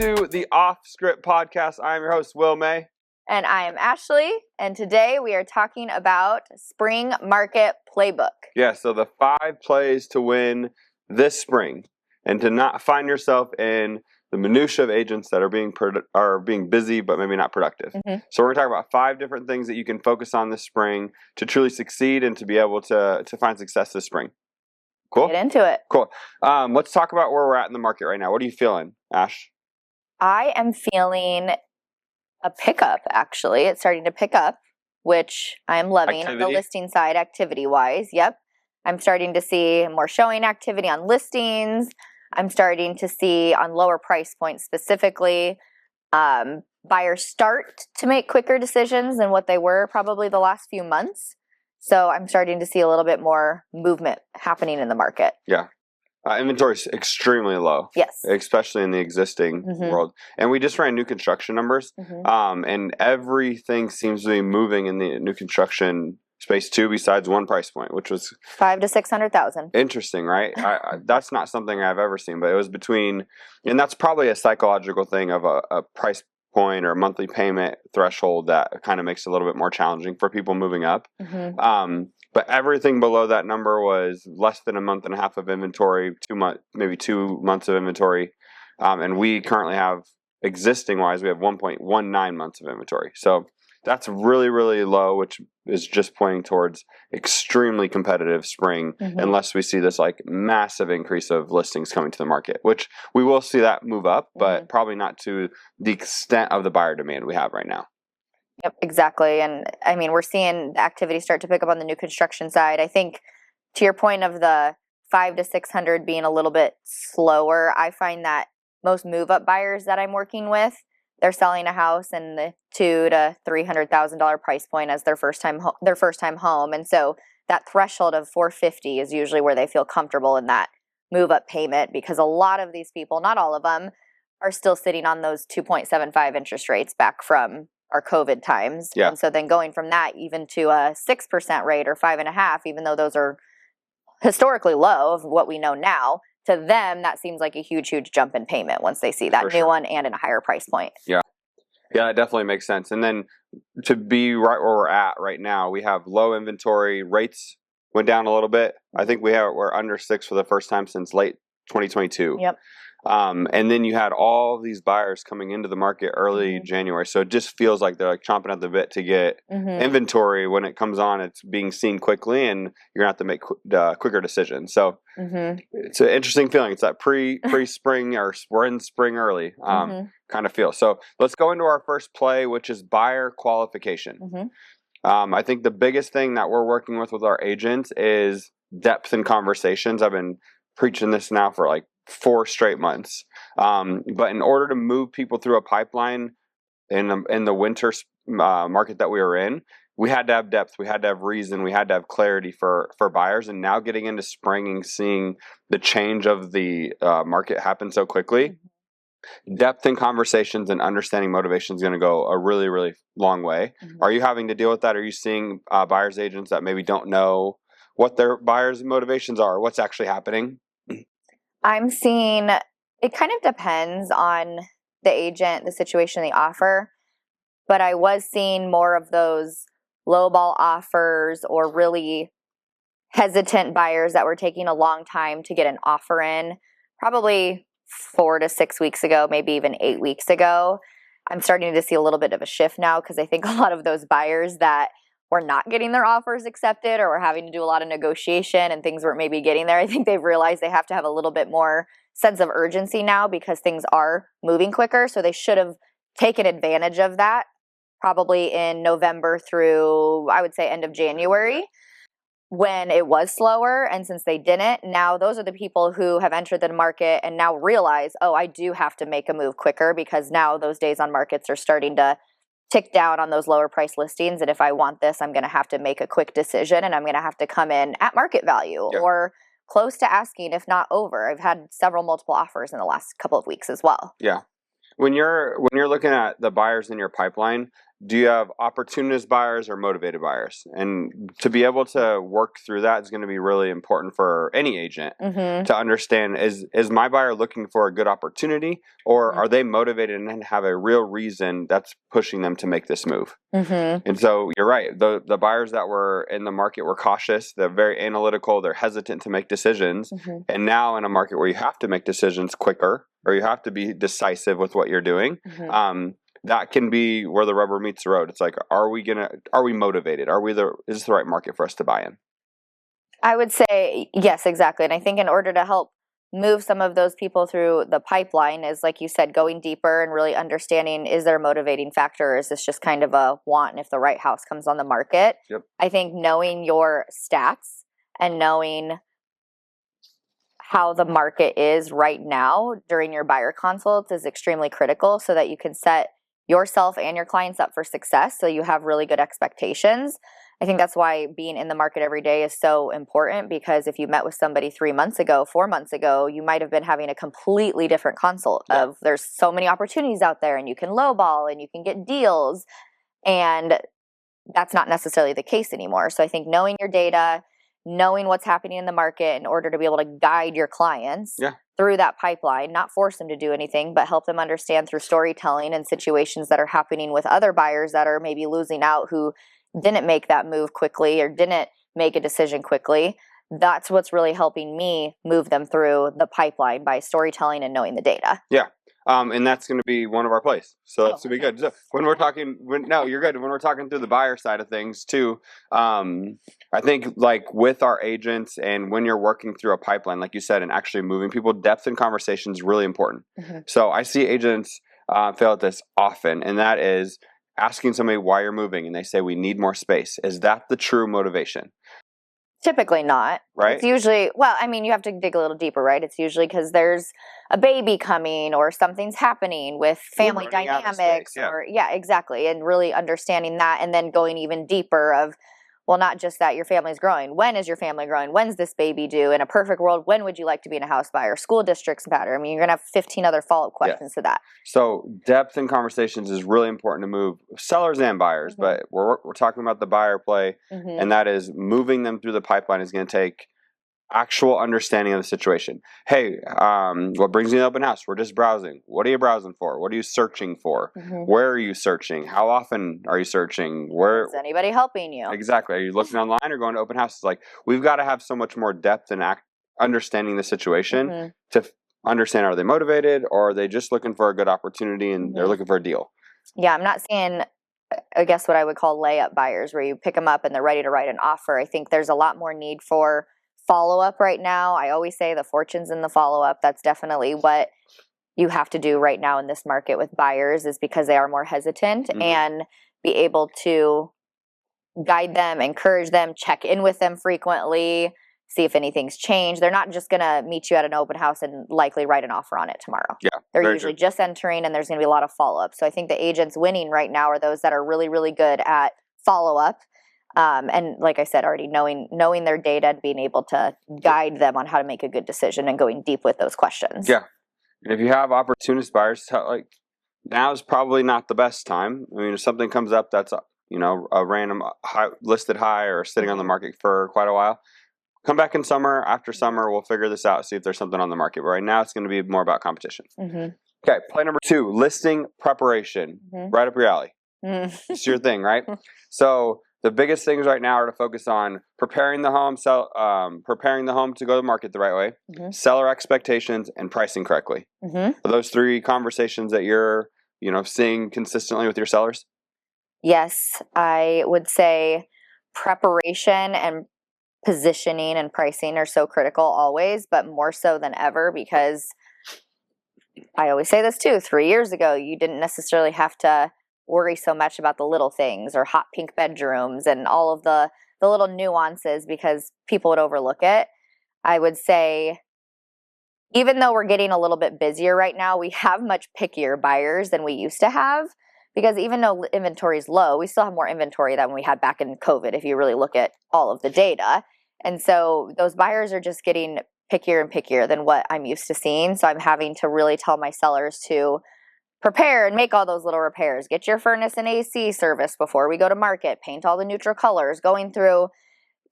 to the Off Script Podcast. I am your host, Will May. And I am Ashley, and today we are talking about Spring Market Playbook. Yeah, so the 5 plays to win this spring and to not find yourself in the minutia of agents that are being busy but maybe not productive. So we're going to talk about 5 different things that you can focus on this spring to truly succeed and to be able to find success this spring. Cool? Get into it. Cool. Let's talk about where we're at in the market right now. What are you feeling, Ash? I am feeling a pickup, actually. It's starting to pick up, which I'm loving on the listing side, activity-wise. Yep. I'm starting to see more showing activity on listings. I'm starting to see on lower price points specifically, buyers start to make quicker decisions than what they were probably the last few months. So I'm starting to see a little bit more movement happening in the market. Yeah. Inventory is extremely low. Yes. Especially in the existing world. And we just ran new construction numbers. And everything seems to be moving in the new construction space too, besides one price point, which was $500,000 to $600,000. Interesting, right? That's not something I've ever seen, but it was between, and that's probably a psychological thing of a price point or a monthly payment threshold that kind of makes it a little bit more challenging for people moving up. But everything below that number was less than a month and a half of inventory, maybe 2 months of inventory. And we currently have, existing-wise, we have 1.19 months of inventory. So that's really, really low, which is just pointing towards extremely competitive spring unless we see this like massive increase of listings coming to the market, which we will see that move up, but probably not to the extent of the buyer demand we have right now. Yep, exactly. And I mean, we're seeing the activity start to pick up on the new construction side. I think to your point of the 500 to 600 being a little bit slower, I find that most move-up buyers that I'm working with, they're selling a house in the $200,000 to $300,000 price point as their first time home, and so that threshold of $450 is usually where they feel comfortable in that move-up payment, because a lot of these people, not all of them, are still sitting on those 2.75 interest rates back from our COVID times. Yeah. And so then going from that even to a 6% rate or 5.5%, even though those are historically low of what we know now, to them that seems like a huge jump in payment once they see that new one and in a higher price point. Yeah, that definitely makes sense. And then to be right where we're at right now, we have low inventory, rates went down a little bit. I think we're under 6 for the first time since late 2022. Yep. And then you had all these buyers coming into the market early January. So it just feels like they're like chomping at the bit to get inventory. When it comes on, it's being seen quickly and you're going to have to make quicker decisions. So it's an interesting feeling. It's that pre-spring or we're in spring early kind of feel. So let's go into our first play, which is buyer qualification. I think the biggest thing that we're working with our agents is depth in conversations. I've been preaching this now for like 4 straight months. But in order to move people through a pipeline in the winter market that we were in, we had to have depth, we had to have reason, we had to have clarity for buyers. And now getting into spring and seeing the change of the market happen so quickly, depth in conversations and understanding motivation is going to go a really, really long way. Are you having to deal with that? Are you seeing buyers agents that maybe don't know what their buyers' motivations are, what's actually happening? I'm seeing, it kind of depends on the agent, the situation, the offer, but I was seeing more of those lowball offers or really hesitant buyers that were taking a long time to get an offer in, probably 4 to 6 weeks ago, maybe even 8 weeks ago. I'm starting to see a little bit of a shift now, because I think a lot of those buyers that were not getting their offers accepted or were having to do a lot of negotiation and things weren't maybe getting there, I think they've realized they have to have a little bit more sense of urgency now because things are moving quicker. So they should have taken advantage of that probably in November through, I would say, end of January, when it was slower. And since they didn't, now those are the people who have entered the market and now realize, oh, I do have to make a move quicker, because now those days on markets are starting to tick down on those lower price listings. And if I want this, I'm going to have to make a quick decision, and I'm going to have to come in at market value or close to asking, if not over. I've had multiple offers in the last couple of weeks as well. Yeah. When you're looking at the buyers in your pipeline, do you have opportunist buyers or motivated buyers? And to be able to work through that is going to be really important for any agent to understand, is my buyer looking for a good opportunity, or are they motivated and have a real reason that's pushing them to make this move? And so you're right. The buyers that were in the market were cautious. They're very analytical. They're hesitant to make decisions. And now in a market where you have to make decisions quicker, or you have to be decisive with what you're doing, that can be where the rubber meets the road. It's like, are we motivated? Is this the right market for us to buy in? I would say yes, exactly. And I think in order to help move some of those people through the pipeline is, like you said, going deeper and really understanding, is there a motivating factor, or is this just kind of a want, and if the right house comes on the market? I think knowing your stats and knowing how the market is right now during your buyer consults is extremely critical, so that you can set yourself and your clients up for success, so you have really good expectations. I think that's why being in the market every day is so important, because if you met with somebody 3 months ago, 4 months ago, you might have been having a completely different consult of, there's so many opportunities out there and you can lowball and you can get deals, and that's not necessarily the case anymore. So I think knowing your data, knowing what's happening in the market in order to be able to guide your clients through that pipeline, not force them to do anything, but help them understand through storytelling and situations that are happening with other buyers that are maybe losing out, who didn't make that move quickly or didn't make a decision quickly. That's what's really helping me move them through the pipeline, by storytelling and knowing the data. And that's going to be one of our plays. So that's going to be good. So when we're talking, you're good. When we're talking through the buyer side of things too, I think like with our agents and when you're working through a pipeline, like you said, and actually moving people, depth in conversation is really important. So I see agents fail at this often, and that is asking somebody why you're moving, and they say, we need more space. Is that the true motivation? Typically not. Right? It's usually, well, I mean, you have to dig a little deeper, right? It's usually because there's a baby coming, or something's happening with family dynamics, or exactly. And really understanding that, and then going even deeper of, well, not just that your family's growing. When is your family growing? When's this baby due? In a perfect world, when would you like to be in a house buyer? School districts matter. I mean, you're going to have 15 other follow-up questions to that. So depth in conversations is really important to move sellers and buyers, but we're talking about the buyer play, and that is moving them through the pipeline is going to take actual understanding of the situation. Hey, what brings you to the open house? We're just browsing. What are you browsing for? What are you searching for? Where are you searching? How often are you searching? Where is anybody helping you? Exactly. Are you looking online or going to open houses? Like, we've got to have so much more depth in understanding the situation to understand, are they motivated, or are they just looking for a good opportunity and they're looking for a deal? Yeah, I'm not seeing, I guess, what I would call layup buyers, where you pick them up and they're ready to write an offer. I think there's a lot more need for follow-up right now. I always say the fortune's in the follow-up. That's definitely what you have to do right now in this market with buyers, is because they are more hesitant, and be able to guide them, encourage them, check in with them frequently, see if anything's changed. They're not just going to meet you at an open house and likely write an offer on it tomorrow. They're usually just entering, and there's going to be a lot of follow-up. So I think the agents winning right now are those that are really, really good at follow-up. And like I said already, knowing their data and being able to guide them on how to make a good decision and going deep with those questions. And if you have opportunist buyers, like, now is probably not the best time. I mean, if something comes up that's a random listed high or sitting on the market for quite a while, come back in summer. After summer, we'll figure this out, see if there's something on the market. But right now, it's going to be more about competition. Okay, play number 2, listing preparation. Right up your alley. It's your thing, right? So the biggest things right now are to focus on preparing the home, preparing the home to go to market the right way, seller expectations, and pricing correctly. Are those 3 conversations that you're seeing consistently with your sellers? Yes, I would say preparation and positioning and pricing are so critical always, but more so than ever, because I always say this too, 3 years ago, you didn't necessarily have to worry so much about the little things, or hot pink bedrooms and all of the little nuances, because people would overlook it. I would say, even though we're getting a little bit busier right now, we have much pickier buyers than we used to have, because even though inventory is low, we still have more inventory than we had back in COVID, if you really look at all of the data. And so those buyers are just getting pickier and pickier than what I'm used to seeing. So I'm having to really tell my sellers to prepare and make all those little repairs, get your furnace and AC service before we go to market, paint all the neutral colors, going through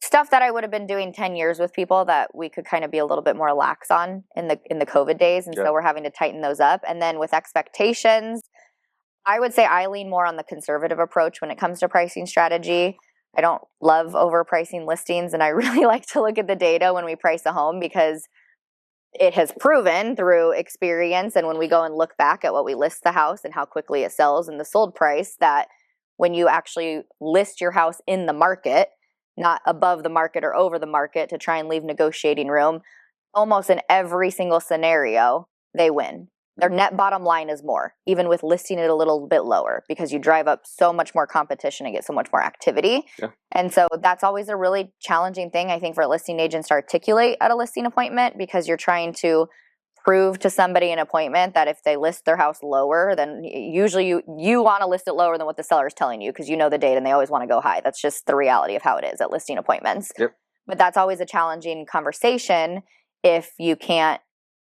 stuff that I would have been doing 10 years with people that we could kind of be a little bit more lax on in the COVID days. And so we're having to tighten those up. And then with expectations, I would say I lean more on the conservative approach when it comes to pricing strategy. I don't love overpricing listings, and I really like to look at the data when we price a home because it has proven through experience, and when we go and look back at what we list the house and how quickly it sells and the sold price, that when you actually list your house in the market, not above the market or over the market to try and leave negotiating room, almost in every single scenario, they win. Their net bottom line is more, even with listing it a little bit lower, because you drive up so much more competition and get so much more activity. Yeah. And so that's always a really challenging thing, I think, for listing agents to articulate at a listing appointment, because you're trying to prove to somebody an appointment that if they list their house lower, then usually you want to list it lower than what the seller is telling you, because you know the data and they always want to go high. That's just the reality of how it is at listing appointments. Yep. But that's always a challenging conversation if you can't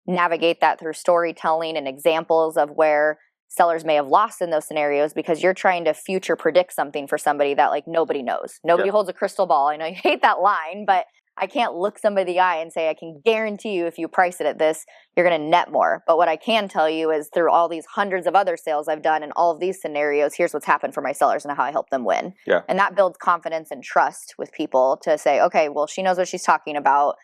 navigate that through storytelling and examples of where sellers may have lost in those scenarios, because you're trying to future predict something for somebody that like nobody knows. Nobody holds a crystal ball. I know you hate that line, but I can't look somebody in the eye and say, I can guarantee you if you price it at this, you're going to net more. But what I can tell you is through all these hundreds of other sales I've done in all of these scenarios, here's what's happened for my sellers and how I help them win. Yeah. And that builds confidence and trust with people to say, okay, well, she knows what she's talking about.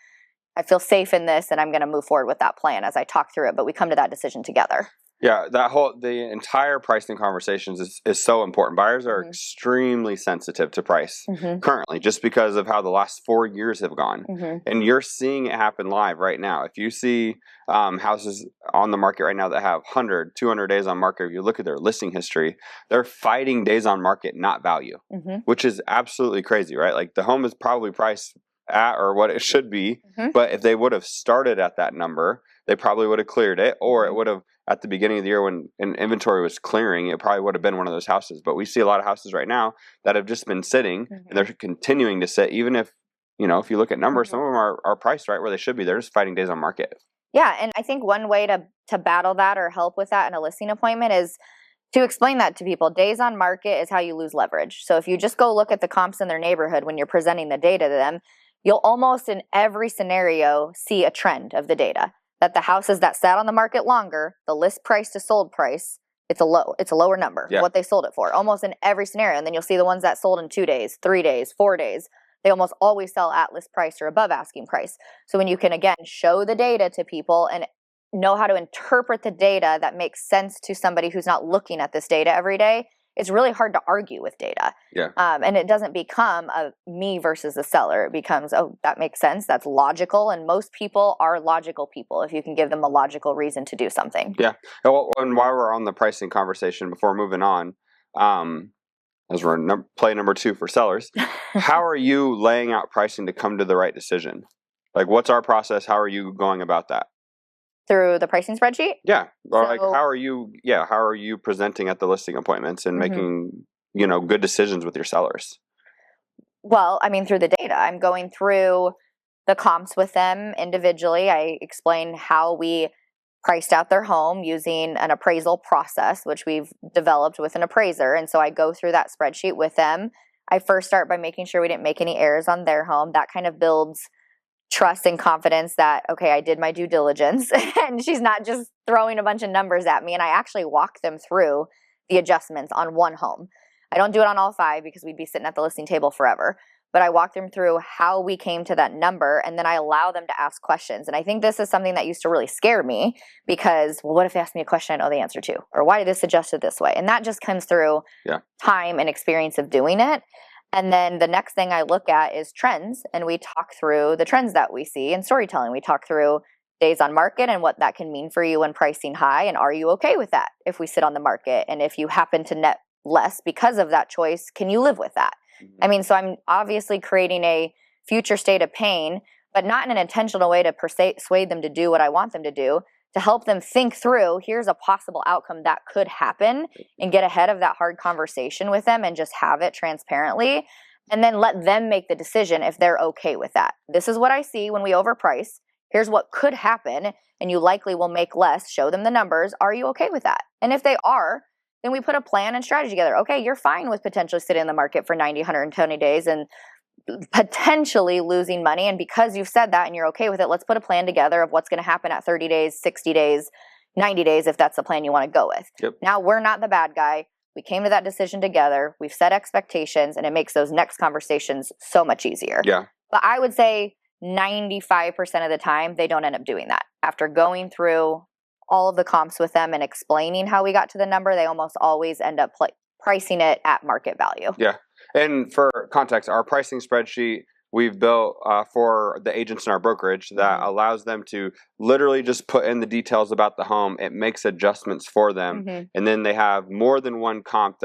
I feel safe in this, and I'm going to move forward with that plan as I talk through it, but we come to that decision together. Yeah, the entire pricing conversations is so important. Buyers are extremely sensitive to price currently, just because of how the last 4 years have gone. And you're seeing it happen live right now. If you see houses on the market right now that have 100, 200 days on market, if you look at their listing history, they're fighting days on market, not value, which is absolutely crazy, right? Like the home is probably priced at or what it should be, but if they would have started at that number, they probably would have cleared it, or it would have, at the beginning of the year when an inventory was clearing, it probably would have been one of those houses. But we see a lot of houses right now that have just been sitting, and they're continuing to sit, even if, if you look at numbers, some of them are priced right where they should be. They're just fighting days on market. Yeah, and I think one way to battle that or help with that in a listing appointment is to explain that to people. Days on market is how you lose leverage. So if you just go look at the comps in their neighborhood when you're presenting the data to them, you'll almost in every scenario see a trend of the data. That the houses that sat on the market longer, the list price to sold price, it's a lower number of what they sold it for, almost in every scenario. And then you'll see the ones that sold in 2 days, 3 days, 4 days, they almost always sell at list price or above asking price. So when you can, again, show the data to people and know how to interpret the data that makes sense to somebody who's not looking at this data every day, it's really hard to argue with data. Yeah. And it doesn't become a me versus a seller. It becomes, oh, that makes sense. That's logical. And most people are logical people if you can give them a logical reason to do something. Yeah. And while we're on the pricing conversation, before moving on, as we're play number 2 for sellers, how are you laying out pricing to come to the right decision? Like, what's our process? How are you going about that? Through the pricing spreadsheet? Yeah. Or like, how are you presenting at the listing appointments and making, good decisions with your sellers? Well, I mean, through the data. I'm going through the comps with them individually. I explain how we priced out their home using an appraisal process, which we've developed with an appraiser. And so I go through that spreadsheet with them. I first start by making sure we didn't make any errors on their home. That kind of builds trust and confidence that, okay, I did my due diligence and she's not just throwing a bunch of numbers at me. And I actually walk them through the adjustments on one home. I don't do it on all 5 because we'd be sitting at the listing table forever. But I walk them through how we came to that number, and then I allow them to ask questions. And I think this is something that used to really scare me because, well, what if they ask me a question I know the answer to? Or why did this adjusted this way? And that just comes through time and experience of doing it. And then the next thing I look at is trends, and we talk through the trends that we see in storytelling. We talk through days on market and what that can mean for you when pricing high, and are you okay with that if we sit on the market? And if you happen to net less because of that choice, can you live with that? I mean, so I'm obviously creating a future state of pain, but not in an intentional way to persuade them to do what I want them to do, to help them think through, here's a possible outcome that could happen, and get ahead of that hard conversation with them and just have it transparently, and then let them make the decision if they're okay with that. This is what I see when we overprice. Here's what could happen, and you likely will make less. Show them the numbers. Are you okay with that? And if they are, then we put a plan and strategy together. Okay, you're fine with potentially sitting in the market for 90, 120 days and potentially losing money. And because you've said that and you're okay with it, let's put a plan together of what's going to happen at 30 days, 60 days, 90 days, if that's the plan you want to go with. Yep. Now we're not the bad guy. We came to that decision together. We've set expectations, and it makes those next conversations so much easier. Yeah. But I would say 95% of the time, they don't end up doing that. After going through all of the comps with them and explaining how we got to the number, they almost always end up pricing it at market value. Yeah. And for context, our pricing spreadsheet we've built for the agents in our brokerage that allows them to literally just put in the details about the home. It makes adjustments for them. And then they have more than one comp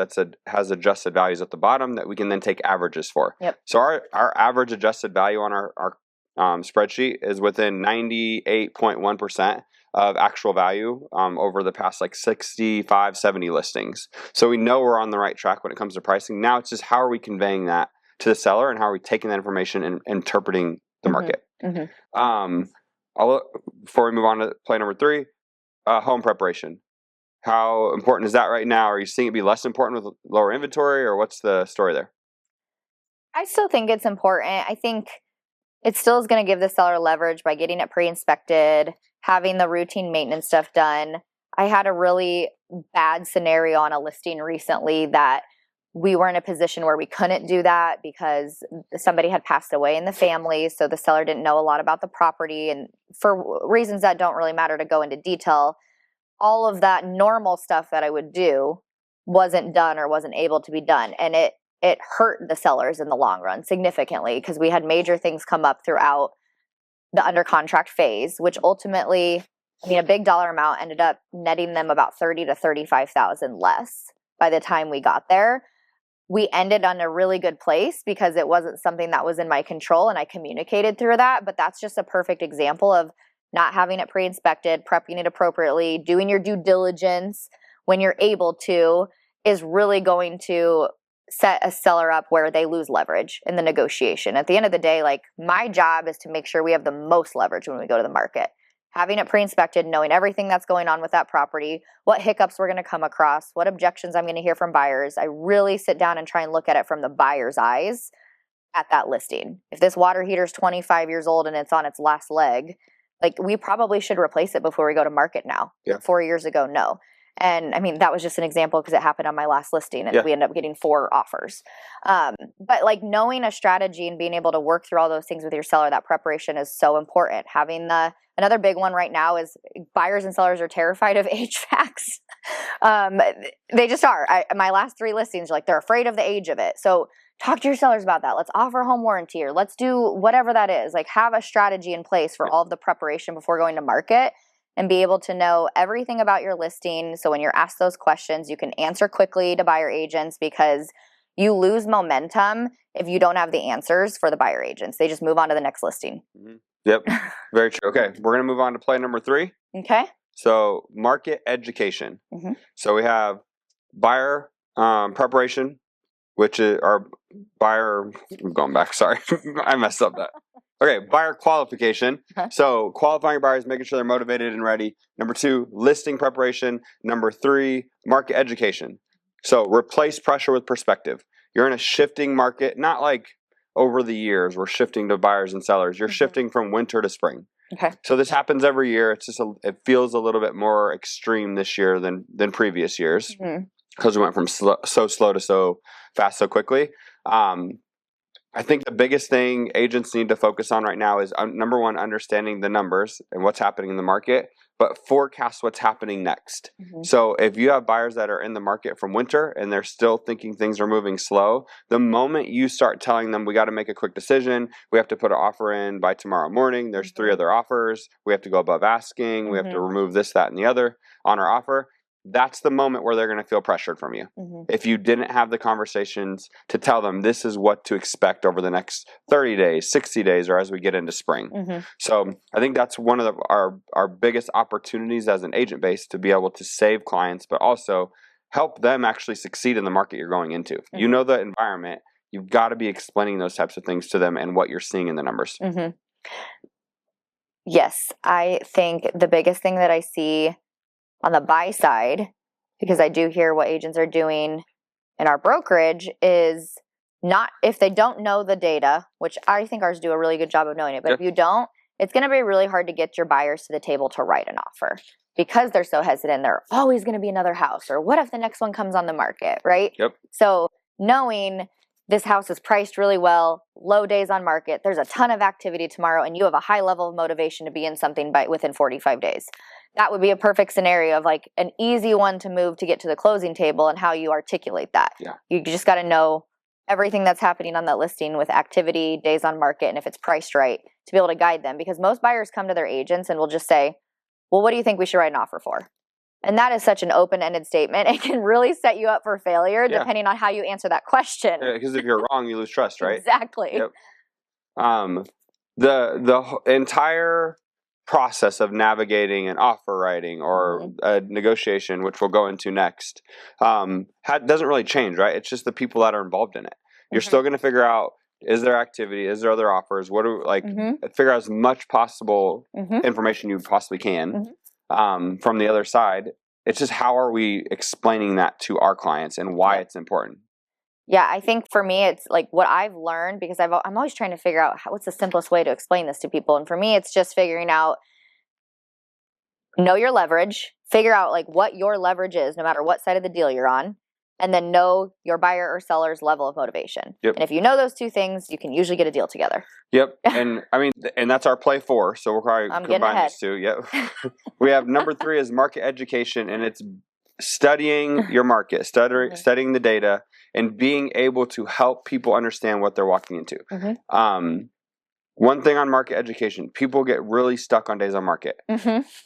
has adjusted values at the bottom that we can then take averages for. Yep. So our average adjusted value on our spreadsheet is within 98.1% of actual value over the past like 65, 70 listings. So we know we're on the right track when it comes to pricing. Now it's just how are we conveying that to the seller and how are we taking that information and interpreting the market. Before we move on to play number 3, home preparation. How important is that right now? Are you seeing it be less important with lower inventory, or what's the story there? I still think it's important. I think it still is going to give the seller leverage by getting it pre-inspected, having the routine maintenance stuff done. I had a really bad scenario on a listing recently that we were in a position where we couldn't do that because somebody had passed away in the family. So the seller didn't know a lot about the property. And for reasons that don't really matter to go into detail, all of that normal stuff that I would do wasn't done or wasn't able to be done. And it hurt the sellers in the long run significantly because we had major things come up throughout the under contract phase, which ultimately, a big dollar amount ended up netting them about $30,000 to $35,000 less by the time we got there. We ended on a really good place because it wasn't something that was in my control and I communicated through that. But that's just a perfect example of not having it pre-inspected, prepping it appropriately, doing your due diligence when you're able to is really going to set a seller up where they lose leverage in the negotiation. At the end of the day, like my job is to make sure we have the most leverage when we go to the market. Having it pre-inspected, knowing everything that's going on with that property, what hiccups we're going to come across, what objections I'm going to hear from buyers. I really sit down and try and look at it from the buyer's eyes at that listing. If this water heater is 25 years old and it's on its last leg, like we probably should replace it before we go to market now. Yeah. 4 years ago, no. And that was just an example because it happened on my last listing and we ended up getting 4 offers. But like knowing a strategy and being able to work through all those things with your seller, that preparation is so important. Another big one right now is buyers and sellers are terrified of HVACs. They just are. My last 3 listings are like, they're afraid of the age of it. So talk to your sellers about that. Let's offer home warranty or let's do whatever that is. Like have a strategy in place for all of the preparation before going to market and be able to know everything about your listing. So when you're asked those questions, you can answer quickly to buyer agents because you lose momentum if you don't have the answers for the buyer agents. They just move on to the next listing. Yep, very true. Okay, we're going to move on to play number 3. Okay. So market education. So we have buyer preparation, which is our buyer, I'm going back, sorry. I messed up that. Okay, buyer qualification. So qualifying buyers, making sure they're motivated and ready. Number 2, listing preparation. Number 3, market education. So replace pressure with perspective. You're in a shifting market, not like over the years we're shifting to buyers and sellers. You're shifting from winter to spring. Okay. So this happens every year. It's just it feels a little bit more extreme this year than previous years because we went from so slow to so fast so quickly. I think the biggest thing agents need to focus on right now is number 1, understanding the numbers and what's happening in the market, but forecast what's happening next. So if you have buyers that are in the market from winter and they're still thinking things are moving slow, the moment you start telling them we got to make a quick decision, we have to put an offer in by tomorrow morning, there's 3 other offers, we have to go above asking, we have to remove this, that, and the other on our offer, that's the moment where they're going to feel pressured from you. If you didn't have the conversations to tell them this is what to expect over the next 30 days, 60 days, or as we get into spring. So I think that's one of our biggest opportunities as an agent base to be able to save clients, but also help them actually succeed in the market you're going into. You know the environment. You've got to be explaining those types of things to them and what you're seeing in the numbers. Yes, I think the biggest thing that I see on the buy side, because I do hear what agents are doing in our brokerage, is not if they don't know the data, which I think ours do a really good job of knowing it, but if you don't, it's going to be really hard to get your buyers to the table to write an offer because they're so hesitant. They're always going to be another house, or what if the next one comes on the market, right? Yep. So knowing this house is priced really well, low days on market, there's a ton of activity tomorrow, and you have a high level of motivation to be in something within 45 days. That would be a perfect scenario of like an easy one to move to get to the closing table and how you articulate that. Yeah. You just got to know everything that's happening on that listing with activity, days on market, and if it's priced right to be able to guide them. Because most buyers come to their agents and will just say, well, what do you think we should write an offer for? And that is such an open-ended statement. It can really set you up for failure depending on how you answer that question. Because if you're wrong, you lose trust, right? Exactly. Yep. The entire process of navigating an offer writing or a negotiation, which we'll go into next, doesn't really change, right? It's just the people that are involved in it. You're still going to figure out, is there activity? Is there other offers? What do figure out as much possible information you possibly can from the other side. It's just how are we explaining that to our clients and why it's important. Yeah, I think for me, it's like what I've learned, because I'm always trying to figure out what's the simplest way to explain this to people. And for me, it's just figuring out, know your leverage, figure out like what your leverage is, no matter what side of the deal you're on, and then know your buyer or seller's level of motivation. Yep. And if you know those two things, you can usually get a deal together. Yep. And I mean, and that's our play 4. So we're probably combining these two. Yep. We have number 3 is market education, and it's studying your market, studying the data, and being able to help people understand what they're walking into. One thing on market education, people get really stuck on days on market.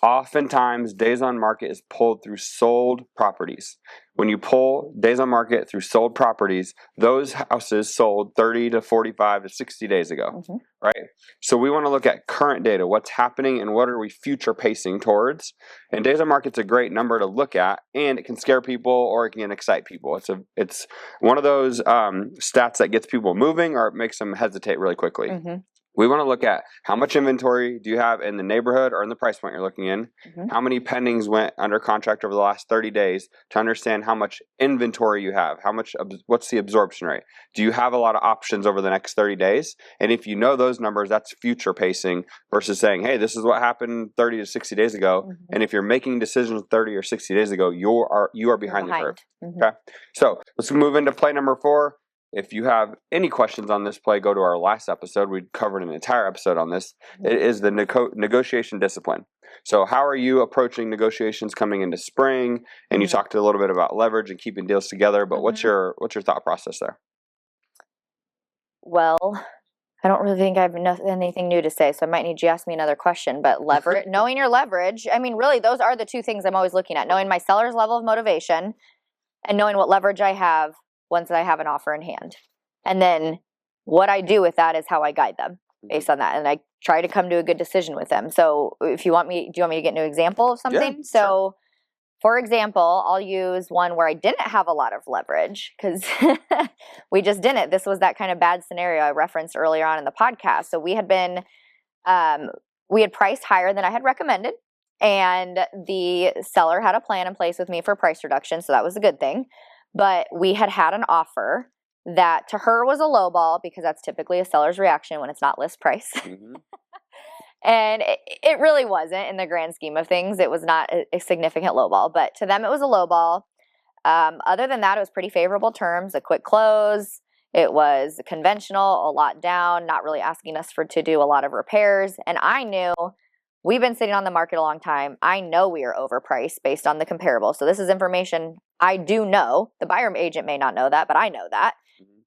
Oftentimes, days on market is pulled through sold properties. When you pull days on market through sold properties, those houses sold 30 to 45 to 60 days ago, right? So we want to look at current data, what's happening and what are we future pacing towards. And days on market's a great number to look at, and it can scare people or it can excite people. It's one of those stats that gets people moving or it makes them hesitate really quickly. We want to look at how much inventory do you have in the neighborhood or in the price point you're looking in, how many pendings went under contract over the last 30 days to understand how much inventory you have, what's the absorption rate. Do you have a lot of options over the next 30 days? And if you know those numbers, that's future pacing versus saying, hey, this is what happened 30 to 60 days ago. And if you're making decisions 30 or 60 days ago, you are behind the curve. Okay. So let's move into play number 4. If you have any questions on this play, go to our last episode. We covered an entire episode on this. It is the negotiation discipline. So how are you approaching negotiations coming into spring? And you talked a little bit about leverage and keeping deals together, but what's your thought process there? Well, I don't really think I have anything new to say, so I might need you to ask me another question. But leverage, knowing your leverage, I mean, really, those are the two things I'm always looking at. Knowing my seller's level of motivation and knowing what leverage I have once I have an offer in hand. And then what I do with that is how I guide them based on that. And I try to come to a good decision with them. So if you want me, do you want me to get an example of something? Yeah, so for example, I'll use one where I didn't have a lot of leverage because we just didn't. This was that kind of bad scenario I referenced earlier on in the podcast. So we had priced higher than I had recommended. And the seller had a plan in place with me for price reduction. So that was a good thing. But we had an offer that to her was a low ball because that's typically a seller's reaction when it's not list price. And it really wasn't in the grand scheme of things. It was not a significant low ball, but to them it was a low ball. Other than that, it was pretty favorable terms, a quick close. It was conventional, a lot down, not really asking us to do a lot of repairs. And I knew we've been sitting on the market a long time. I know we are overpriced based on the comparable. So this is information I do know. The buyer agent may not know that, but I know that.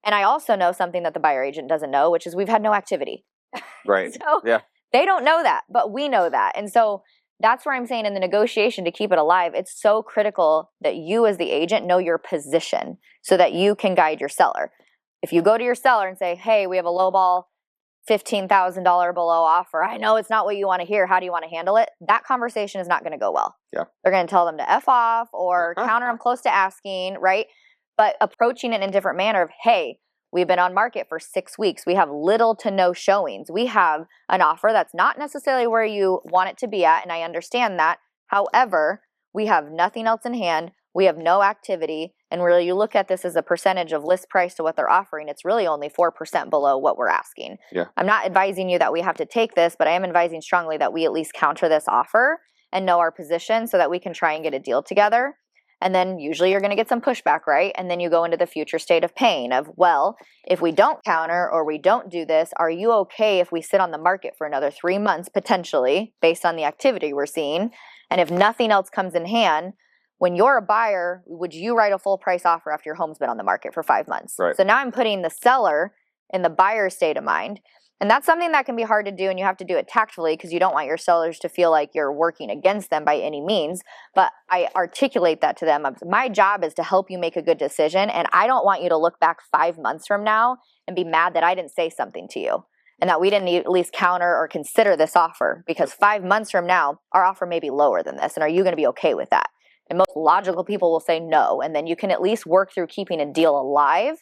And I also know something that the buyer agent doesn't know, which is we've had no activity. Right. So they don't know that, but we know that. And so that's where I'm saying in the negotiation to keep it alive, it's so critical that you as the agent know your position so that you can guide your seller. If you go to your seller and say, hey, we have a lowball $15,000 below offer. I know it's not what you want to hear. How do you want to handle it? That conversation is not going to go well. Yeah. They're going to tell them to F off or counter them close to asking, right? But approaching it in a different manner of, hey, We've been on market for 6 weeks. We have little to no showings. We have an offer that's not necessarily where you want it to be at, and I understand that. However, we have nothing else in hand. We have no activity, and really you look at this as a percentage of list price to what they're offering, it's really only 4% below what we're asking. Yeah. I'm not advising you that we have to take this, but I am advising strongly that we at least counter this offer and know our position so that we can try and get a deal together. And then usually you're going to get some pushback, right? And then you go into the future state of pain of, well, if we don't counter or we don't do this, are you okay if we sit on the market for another 3 months potentially based on the activity we're seeing? And if nothing else comes in hand, when you're a buyer, would you write a full price offer after your home's been on the market for 5 months? Right. So now I'm putting the seller in the buyer's state of mind. And that's something that can be hard to do, and you have to do it tactfully because you don't want your sellers to feel like you're working against them by any means. But I articulate that to them. My job is to help you make a good decision, and I don't want you to look back 5 months from now and be mad that I didn't say something to you and that we didn't at least counter or consider this offer, because 5 months from now, our offer may be lower than this. And are you going to be okay with that? And most logical people will say no, and then you can at least work through keeping a deal alive.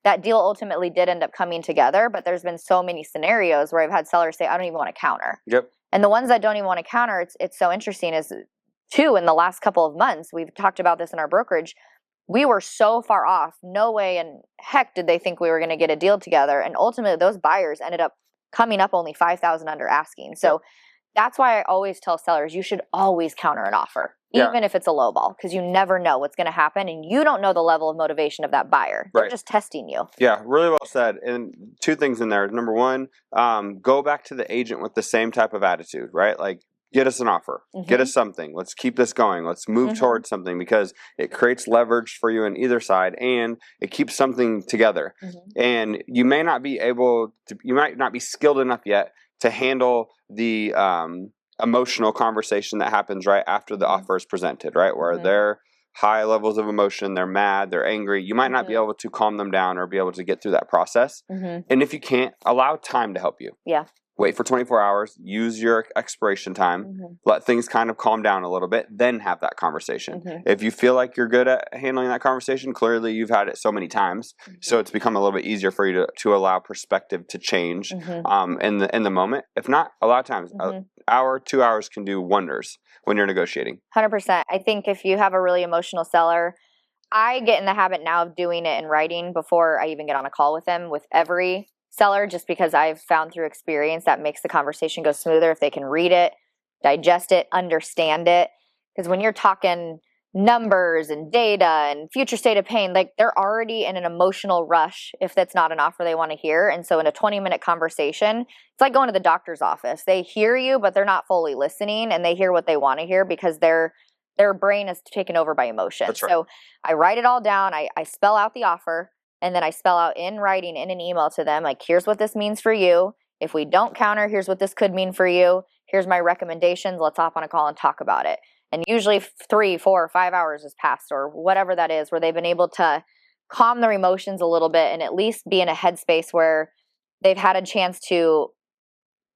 That deal ultimately did end up coming together, but there's been so many scenarios where I've had sellers say, I don't even want to counter. Yep. And the ones that don't even want to counter, it's so interesting is, too, in the last couple of months, we've talked about this in our brokerage, we were so far off. No way in heck did they think we were going to get a deal together. And ultimately, those buyers ended up coming up only $5,000 under asking. So that's why I always tell sellers, you should always counter an offer, even if it's a low ball, because you never know what's going to happen, and you don't know the level of motivation of that buyer. They're just testing you. Yeah, really well said. And 2 things in there. Number one, go back to the agent with the same type of attitude, right? Like, get us an offer, get us something. Let's keep this going. Let's move towards something, because it creates leverage for you on either side, and it keeps something together. And you may not be able to, you might not be skilled enough yet to handle the emotional conversation that happens right after the offer is presented, right? Where they're high levels of emotion, they're mad, they're angry. You might not be able to calm them down or be able to get through that process. And if you can't, allow time to help you. Yeah. Wait for 24 hours, use your expiration time, let things kind of calm down a little bit, then have that conversation. If you feel like you're good at handling that conversation, clearly you've had it so many times, so it's become a little bit easier for you to allow perspective to change in the moment. If not, a lot of times, an hour, 2 hours can do wonders when you're negotiating. 100%. I think if you have a really emotional seller, I get in the habit now of doing it in writing before I even get on a call with them, with every seller, just because I've found through experience that makes the conversation go smoother if they can read it, digest it, understand it. Because when you're talking numbers and data and future state of pain, like, they're already in an emotional rush if that's not an offer they want to hear. And so in a 20-minute conversation, it's like going to the doctor's office. They hear you, but they're not fully listening, and they hear what they want to hear because their brain is taken over by emotion. That's right. So I write it all down. I spell out the offer. And then I spell out in writing in an email to them, like, here's what this means for you. If we don't counter, here's what this could mean for you. Here's my recommendations. Let's hop on a call and talk about it. And usually 3, 4, 5 hours has passed, or whatever that is, where they've been able to calm their emotions a little bit and at least be in a headspace where they've had a chance to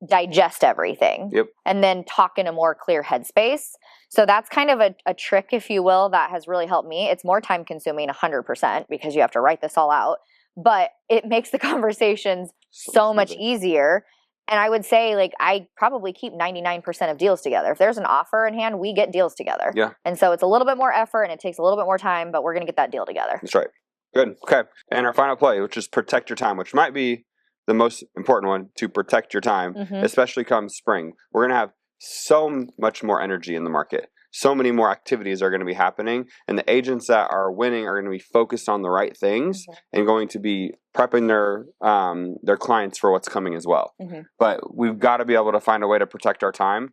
digest everything and then talk in a more clear headspace. So that's kind of a trick, if you will, that has really helped me. It's more time consuming 100% because you have to write this all out, but it makes the conversations so much easier. And I would say, like, I probably keep 99% of deals together. If there's an offer in hand, we get deals together. Yeah. And so it's a little bit more effort and it takes a little bit more time, but we're going to get that deal together. That's right. Good. Okay. And our final play, which is protect your time, which might be the most important one, to protect your time, especially come spring. We're going to have so much more energy in the market. So many more activities are going to be happening, and the agents that are winning are going to be focused on the right things and going to be prepping their clients for what's coming as well. But we've got to be able to find a way to protect our time.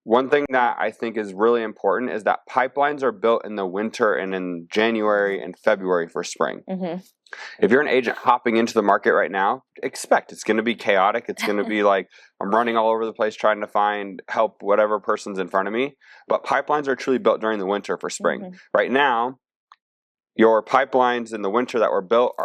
One thing that I think is really important is that pipelines are built in the winter and in January and February for spring. If you're an agent hopping into the market right now, expect it's going to be chaotic. It's going to be like, I'm running all over the place trying to help whatever person's in front of me. But pipelines are truly built during the winter for spring. Right now, your pipelines in the winter that were built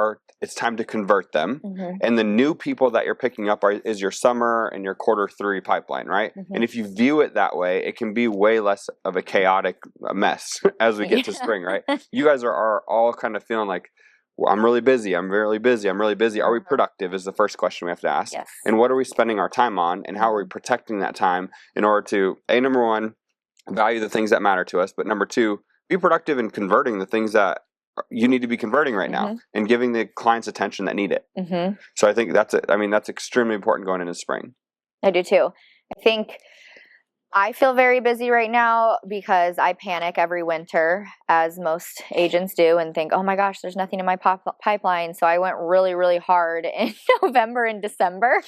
it's time to convert them. And the new people that you're picking up is your summer and your Q3 pipeline, right? And if you view it that way, it can be way less of a chaotic mess as we get to spring, right? You guys are all kind of feeling like, Well, I'm really busy. I'm really busy. I'm really busy. Are we productive is the first question we have to ask. Yes. And what are we spending our time on, and how are we protecting that time in order to, number one, value the things that matter to us, but number two, be productive in converting the things that you need to be converting right now and giving the clients attention that need it. So I think that's extremely important going into spring. I do too. I think I feel very busy right now because I panic every winter, as most agents do, and think, oh my gosh, there's nothing in my pipeline. So I went really, really hard in November and December.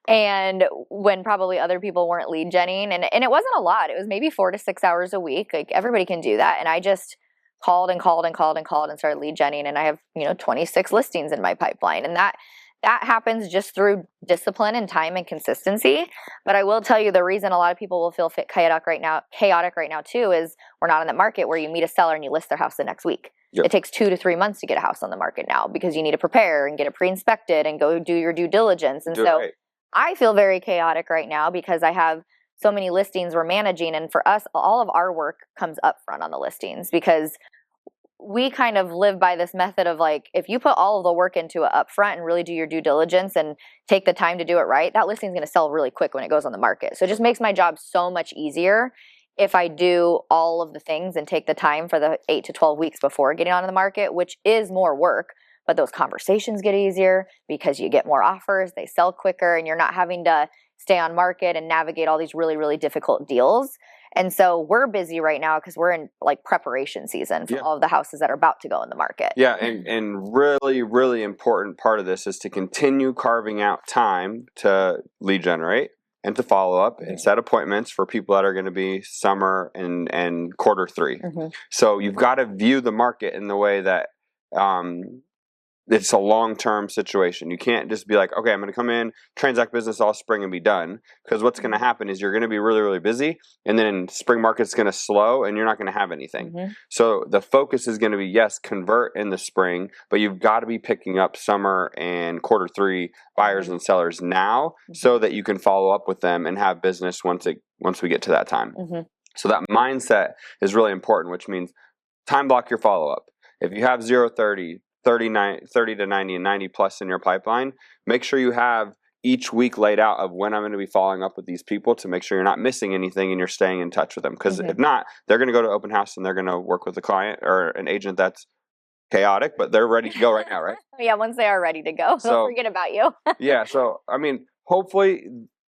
And when probably other people weren't lead genning, and it wasn't a lot. It was maybe 4 to 6 hours a week. Like, everybody can do that. And I just called and started lead genning. And I have, 26 listings in my pipeline. And that happens just through discipline and time and consistency. But I will tell you, the reason a lot of people will feel chaotic right now too, is we're not in the market where you meet a seller and you list their house the next week. Yep. It takes 2 to 3 months to get a house on the market now, because you need to prepare and get it pre-inspected and go do your due diligence. And so right. I feel very chaotic right now because I have so many listings we're managing. And for us, all of our work comes up front on the listings, because we kind of live by this method of, like, if you put all of the work into it up front and really do your due diligence and take the time to do it right, that listing is going to sell really quick when it goes on the market. So it just makes my job so much easier if I do all of the things and take the time for the 8 to 12 weeks before getting onto the market, which is more work. But those conversations get easier because you get more offers, they sell quicker, and you're not having to stay on market and navigate all these really, really difficult deals. And so we're busy right now because we're in preparation season for all of the houses that are about to go in the market. Yeah, and really, really important part of this is to continue carving out time to lead generate and to follow up and set appointments for people that are going to be summer and quarter 3. So you've got to view the market in the way that it's a long-term situation. You can't just be like, okay, I'm going to come in, transact business all spring and be done. Because what's going to happen is you're going to be really, really busy, and then spring market's going to slow and you're not going to have anything. So the focus is going to be, yes, convert in the spring, but you've got to be picking up summer and quarter 3 buyers and sellers now so that you can follow up with them and have business once we get to that time. So that mindset is really important, which means time block your follow-up. If you have 0-30, 30 to 90 and 90 plus in your pipeline, make sure you have each week laid out of when I'm going to be following up with these people to make sure you're not missing anything and you're staying in touch with them. Because if not, they're going to go to open house and they're going to work with a client or an agent that's chaotic, but they're ready to go right now, right? Yeah, once they are ready to go, they'll forget about you. Yeah, so hopefully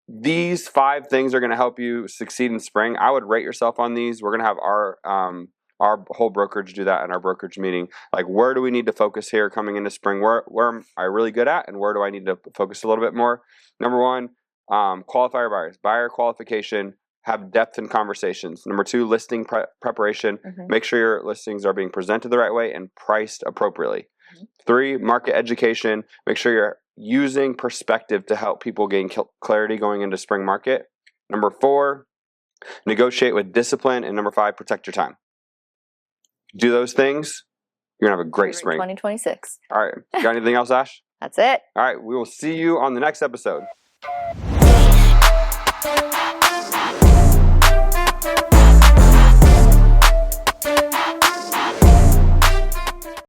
these 5 things are going to help you succeed in spring. I would rate yourself on these. We're going to have our whole brokerage do that in our brokerage meeting. Like, where do we need to focus here coming into spring? Where am I really good at, and where do I need to focus a little bit more? Number 1, qualifier buyers, buyer qualification, have depth in conversations. Number 2, listing preparation. Make sure your listings are being presented the right way and priced appropriately. 3, market education. Make sure you're using perspective to help people gain clarity going into spring market. Number 4, negotiate with discipline. And number 5, protect your time. Do those things, you're going to have a great spring. 2026. All right. Got anything else, Ash? That's it. All right. We will see you on the next episode.